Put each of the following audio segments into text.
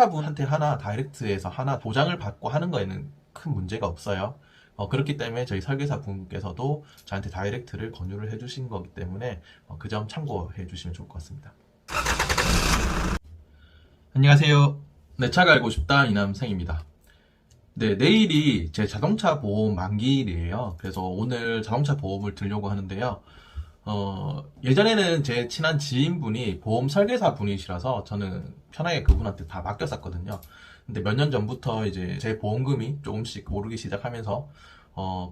설계사분한테 하나 다이렉트에서 하나 보장을 받고 하는 거에는 큰 문제가 없어요. 그렇기 때문에 저희 설계사분께서도 저한테 다이렉트를 권유를 해주신 거기 때문에 그 점 참고해 주시면 좋을 것 같습니다. 안녕하세요. 내 차가 알고 싶다 이남생입니다. 네, 내일이 제 자동차 보험 만기일이에요. 그래서 오늘 자동차 보험을 들려고 하는데요. 예전에는 제 친한 지인분이 보험 설계사 분이시라서 저는 편하게 그분한테 다 맡겼었거든요. 근데 몇 년 전부터 이제 제 보험금이 조금씩 오르기 시작하면서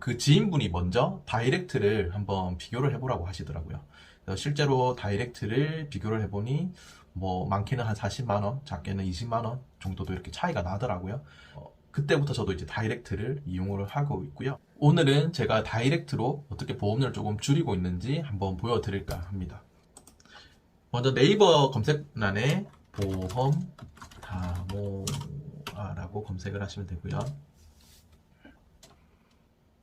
그 지인분이 먼저 다이렉트를 한번 비교를 해보라고 하시더라고요. 그래서 실제로 다이렉트를 비교를 해보니 뭐 많게는 한 40만 원, 작게는 20만 원 정도도 이렇게 차이가 나더라고요. 그때부터 저도 이제 다이렉트를 이용을 하고 있고요. 오늘은 제가 다이렉트로 어떻게 보험료를 조금 줄이고 있는지 한번 보여드릴까 합니다. 먼저 네이버 검색란에 보험 다모아라고 검색을 하시면 되고요.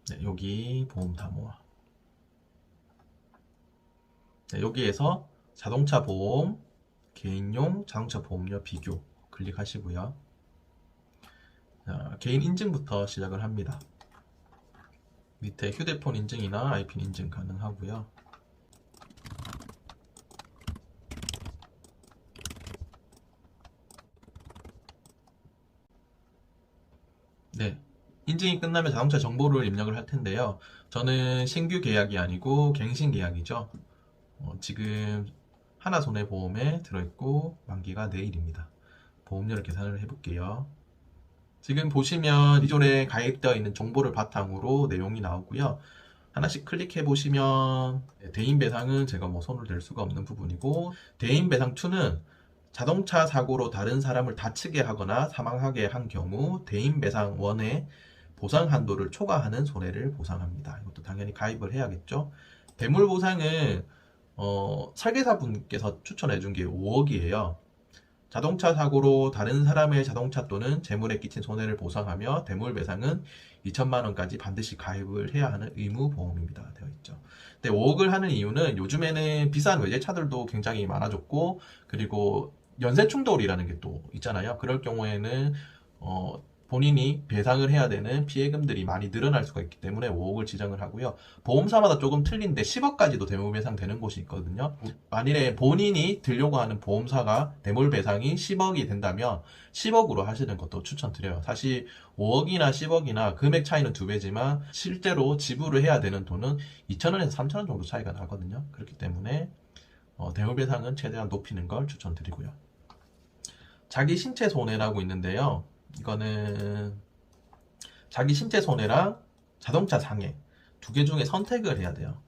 네, 여기 보험 다모아. 네, 여기에서 자동차 보험, 개인용 자동차 보험료 비교 클릭하시고요. 자, 개인 인증부터 시작을 합니다. 밑에 휴대폰 인증이나 IP 인증 가능하고요. 네. 인증이 끝나면 자동차 정보를 입력을 할 텐데요. 저는 신규 계약이 아니고 갱신 계약이죠. 지금 하나손해보험에 들어있고 만기가 내일입니다. 보험료를 계산을 해볼게요. 지금 보시면 기존에 가입되어 있는 정보를 바탕으로 내용이 나오고요. 하나씩 클릭해 보시면 대인 배상은 제가 뭐 손을 댈 수가 없는 부분이고, 대인 배상 2는 자동차 사고로 다른 사람을 다치게 하거나 사망하게 한 경우 대인 배상 1의 보상 한도를 초과하는 손해를 보상합니다. 이것도 당연히 가입을 해야겠죠. 대물 보상은 설계사분께서 추천해 준 게 5억이에요. 자동차 사고로 다른 사람의 자동차 또는 재물에 끼친 손해를 보상하며 대물 배상은 2천만 원까지 반드시 가입을 해야 하는 의무 보험입니다. 되어 있죠. 근데 5억을 하는 이유는 요즘에는 비싼 외제차들도 굉장히 많아졌고, 그리고 연쇄 충돌이라는 게 또 있잖아요. 그럴 경우에는 본인이 배상을 해야 되는 피해금들이 많이 늘어날 수가 있기 때문에 5억을 지정을 하고요. 보험사마다 조금 틀린데 10억까지도 대물배상 되는 곳이 있거든요. 만일에 본인이 들려고 하는 보험사가 대물배상이 10억이 된다면 10억으로 하시는 것도 추천드려요. 사실 5억이나 10억이나 금액 차이는 2배지만 실제로 지불을 해야 되는 돈은 2천원에서 3천원 정도 차이가 나거든요. 그렇기 때문에 대물배상은 최대한 높이는 걸 추천드리고요. 자기 신체 손해라고 있는데요. 이거는 자기 신체 손해랑 자동차 상해 2개 중에 선택을 해야 돼요.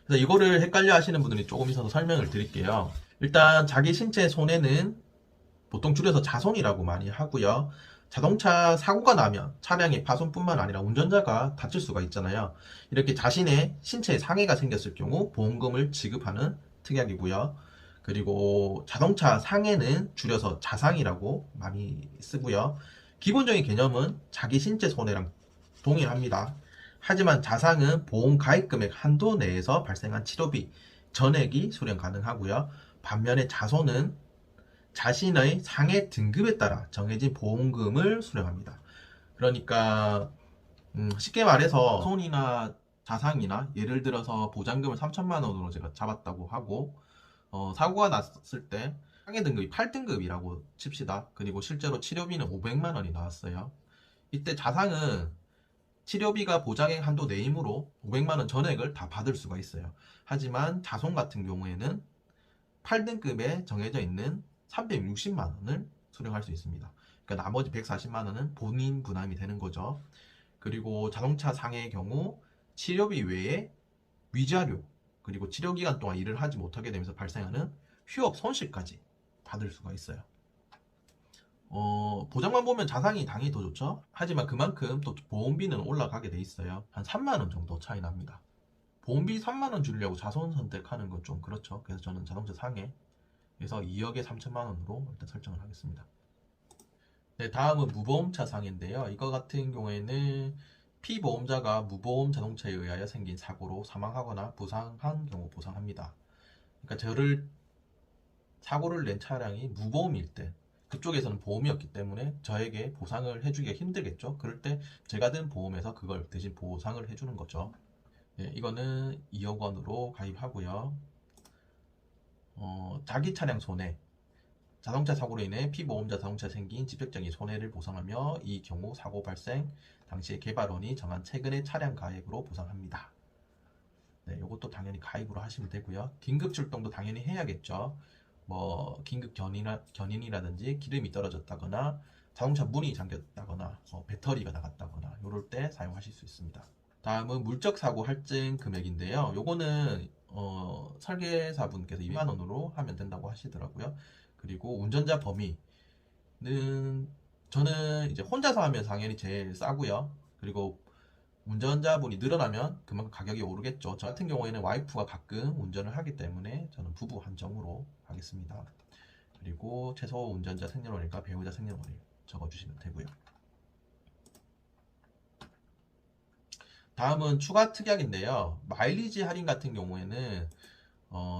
그래서 이거를 헷갈려 하시는 분들이 조금 있어서 설명을 드릴게요. 일단 자기 신체 손해는 보통 줄여서 자손이라고 많이 하고요. 자동차 사고가 나면 차량의 파손뿐만 아니라 운전자가 다칠 수가 있잖아요. 이렇게 자신의 신체에 상해가 생겼을 경우 보험금을 지급하는 특약이고요. 그리고 자동차 상해는 줄여서 자상이라고 많이 쓰고요. 기본적인 개념은 자기 신체 손해랑 동일합니다. 하지만 자상은 보험 가입 금액 한도 내에서 발생한 치료비, 전액이 수령 가능하고요. 반면에 자손은 자신의 상해 등급에 따라 정해진 보험금을 수령합니다. 그러니까 쉽게 말해서 손이나 자상이나 예를 들어서 보장금을 3천만 원으로 제가 잡았다고 하고 사고가 났을 때 상해 등급이 8등급이라고 칩시다. 그리고 실제로 치료비는 500만 원이 나왔어요. 이때 자상은 치료비가 보장액 한도 내이므로 500만 원 전액을 다 받을 수가 있어요. 하지만 자손 같은 경우에는 8등급에 정해져 있는 360만 원을 수령할 수 있습니다. 그러니까 나머지 140만 원은 본인 부담이 되는 거죠. 그리고 자동차 상해의 경우 치료비 외에 위자료, 그리고 치료기간 동안 일을 하지 못하게 되면서 발생하는 휴업 손실까지 받을 수가 있어요. 보장만 보면 자상이 당연히 더 좋죠. 하지만 그만큼 또 보험비는 올라가게 돼 있어요. 한 3만 원 정도 차이 납니다. 보험비 3만 원 줄이려고 자손 선택하는 건 좀 그렇죠. 그래서 저는 자동차 상해 그래서 2억에 3천만 원으로 일단 설정을 하겠습니다. 네, 다음은 무보험차 상해인데요. 이거 같은 경우에는 피보험자가 무보험 자동차에 의하여 생긴 사고로 사망하거나 부상한 경우 보상합니다. 그러니까 사고를 낸 차량이 무보험일 때, 그쪽에서는 보험이었기 때문에 저에게 보상을 해주기가 힘들겠죠. 그럴 때 제가 든 보험에서 그걸 대신 보상을 해주는 거죠. 네, 이거는 2억 원으로 가입하고요. 자기 차량 손해, 자동차 사고로 인해 피보험자 자동차에 생긴 직접적인 손해를 보상하며 이 경우 사고 발생 당시에 개발원이 정한 최근의 차량 가액으로 보상합니다. 네, 이것도 당연히 가입으로 하시면 되고요. 긴급 출동도 당연히 해야겠죠. 뭐 긴급 견인이라든지 기름이 떨어졌다거나 자동차 문이 잠겼다거나 배터리가 나갔다거나 이럴 때 사용하실 수 있습니다. 다음은 물적 사고 할증 금액인데요. 요거는 설계사분께서 2만 원으로 하면 된다고 하시더라고요. 그리고 운전자 범위는 저는 이제 혼자서 하면 당연히 제일 싸고요. 그리고 운전자분이 늘어나면 그만큼 가격이 오르겠죠. 저 같은 경우에는 와이프가 가끔 운전을 하기 때문에 저는 부부 한정으로 하겠습니다. 그리고 최소 운전자 생년월일과 배우자 생년월일 적어주시면 되고요. 다음은 추가 특약인데요. 마일리지 할인 같은 경우에는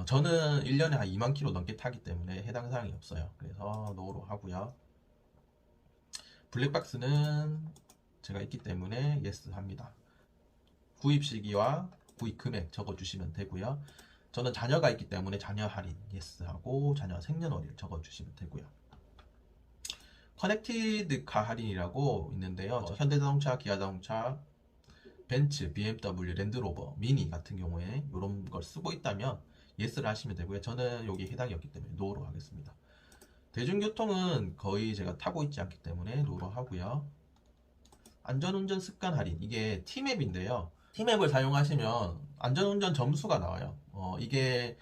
저는 1년에 한 2만 킬로 넘게 타기 때문에 해당 사항이 없어요. 그래서 노로 하고요. 블랙박스는 제가 있기 때문에 예스 합니다. 구입 시기와 구입 금액 적어주시면 되고요. 저는 자녀가 있기 때문에 자녀 할인 예스 하고 자녀 생년월일 적어주시면 되고요. 커넥티드 카 할인이라고 있는데요. 현대자동차, 기아자동차, 벤츠, BMW, 랜드로버, 미니 같은 경우에 이런 걸 쓰고 있다면 예스를 하시면 되고요. 저는 여기 해당이 없기 때문에 노로 하겠습니다. 대중교통은 거의 제가 타고 있지 않기 때문에 노로 하고요. 안전운전 습관 할인, 이게 T맵인데요. T맵을 사용하시면 안전운전 점수가 나와요. 이게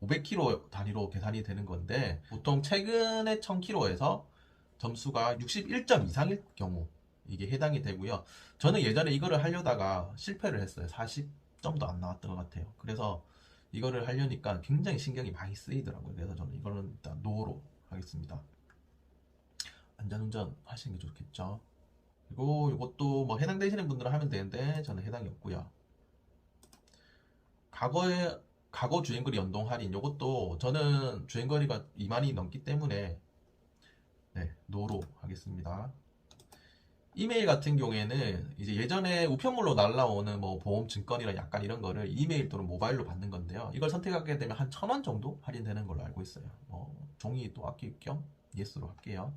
500km 단위로 계산이 되는 건데 보통 최근에 1000km에서 점수가 61점 이상일 경우 이게 해당이 되고요. 저는 예전에 이거를 하려다가 실패를 했어요. 40점도 안 나왔던 것 같아요. 그래서 이거를 하려니까 굉장히 신경이 많이 쓰이더라고요. 그래서 저는 이거는 일단 노로 하겠습니다. 안전운전 하시는 게 좋겠죠. 그리고 이것도 뭐 해당되시는 분들은 하면 되는데 저는 해당이 없고요. 과거 주행거리 연동 할인, 이것도 저는 주행거리가 2만이 넘기 때문에 네, 노로 하겠습니다. 이메일 같은 경우에는 이제 예전에 우편물로 날라오는 뭐 보험 증권이나 약간 이런 거를 이메일 또는 모바일로 받는 건데요. 이걸 선택하게 되면 한 1,000원 정도 할인되는 걸로 알고 있어요. 종이 또 아낄 겸 예스로 할게요.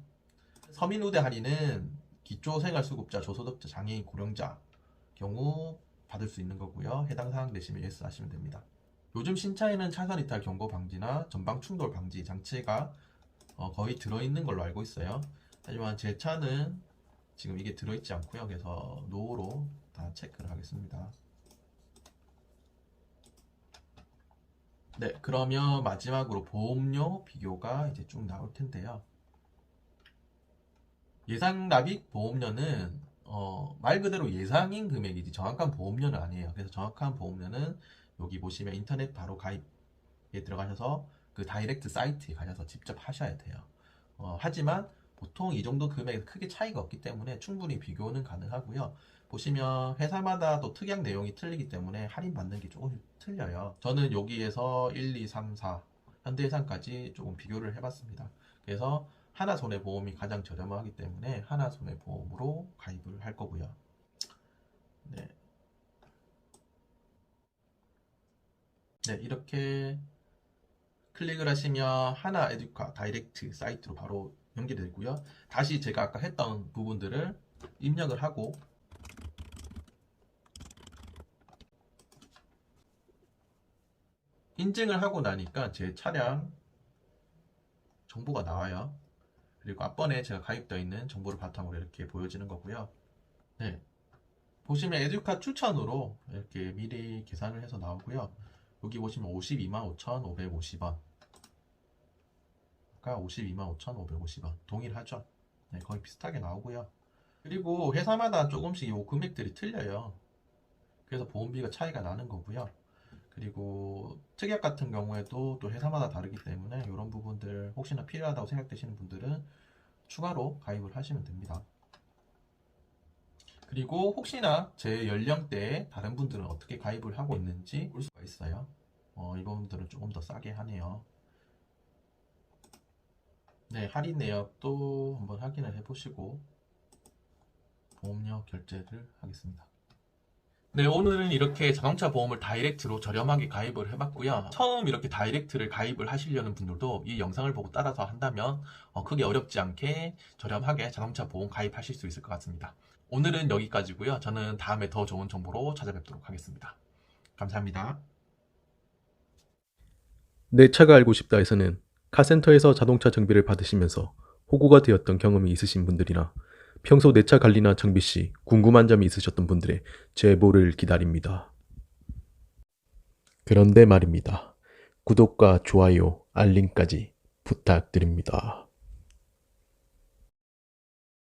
서민우대 할인은 기초생활수급자, 저소득자, 장애인, 고령자 경우 받을 수 있는 거고요. 해당 사항 되시면 예스 하시면 됩니다. 요즘 신차에는 차선 이탈 경고 방지나 전방 충돌 방지 장치가 거의 들어있는 걸로 알고 있어요. 하지만 제 차는 지금 이게 들어있지 않고요. 그래서 노로 다 체크를 하겠습니다. 네, 그러면 마지막으로 보험료 비교가 이제 쭉 나올 텐데요. 예상 납입 보험료는 말 그대로 예상인 금액이지 정확한 보험료는 아니에요. 그래서 정확한 보험료는 여기 보시면 인터넷 바로 가입에 들어가셔서 그 다이렉트 사이트에 가셔서 직접 하셔야 돼요. 하지만 보통 이 정도 금액에 크게 차이가 없기 때문에 충분히 비교는 가능하고요. 보시면 회사마다 또 특약 내용이 틀리기 때문에 할인 받는 게 조금 틀려요. 저는 여기에서 1, 2, 3, 4 현대해상까지 조금 비교를 해봤습니다. 그래서 하나손해보험이 가장 저렴하기 때문에 하나손해보험으로 가입을 할 거고요. 네. 네, 이렇게 클릭을 하시면 하나 에듀카 다이렉트 사이트로 바로 연결이 되고요. 다시 제가 아까 했던 부분들을 입력을 하고 인증을 하고 나니까 제 차량 정보가 나와요. 그리고 앞번에 제가 가입되어 있는 정보를 바탕으로 이렇게 보여지는 거고요. 네. 보시면 에듀카 추천으로 이렇게 미리 계산을 해서 나오고요. 여기 보시면 52만 5,550원. 아까 52만 5,550원. 동일하죠? 네, 거의 비슷하게 나오고요. 그리고 회사마다 조금씩 이 금액들이 틀려요. 그래서 보험비가 차이가 나는 거고요. 그리고 특약 같은 경우에도 또 회사마다 다르기 때문에 이런 부분들 혹시나 필요하다고 생각되시는 분들은 추가로 가입을 하시면 됩니다. 그리고 혹시나 제 연령대에 다른 분들은 어떻게 가입을 하고 있는지 볼 수가 있어요. 이 부분들은 조금 더 싸게 하네요. 네, 할인 내역도 한번 확인을 해보시고 보험료 결제를 하겠습니다. 네, 오늘은 이렇게 자동차 보험을 다이렉트로 저렴하게 가입을 해봤고요. 처음 이렇게 다이렉트를 가입을 하시려는 분들도 이 영상을 보고 따라서 한다면 크게 어렵지 않게 저렴하게 자동차 보험 가입하실 수 있을 것 같습니다. 오늘은 여기까지고요. 저는 다음에 더 좋은 정보로 찾아뵙도록 하겠습니다. 감사합니다. 내 차가 알고 싶다에서는 카센터에서 자동차 정비를 받으시면서 호구가 되었던 경험이 있으신 분들이나 평소 내 차 관리나 정비 시 궁금한 점이 있으셨던 분들의 제보를 기다립니다. 그런데 말입니다. 구독과 좋아요, 알림까지 부탁드립니다.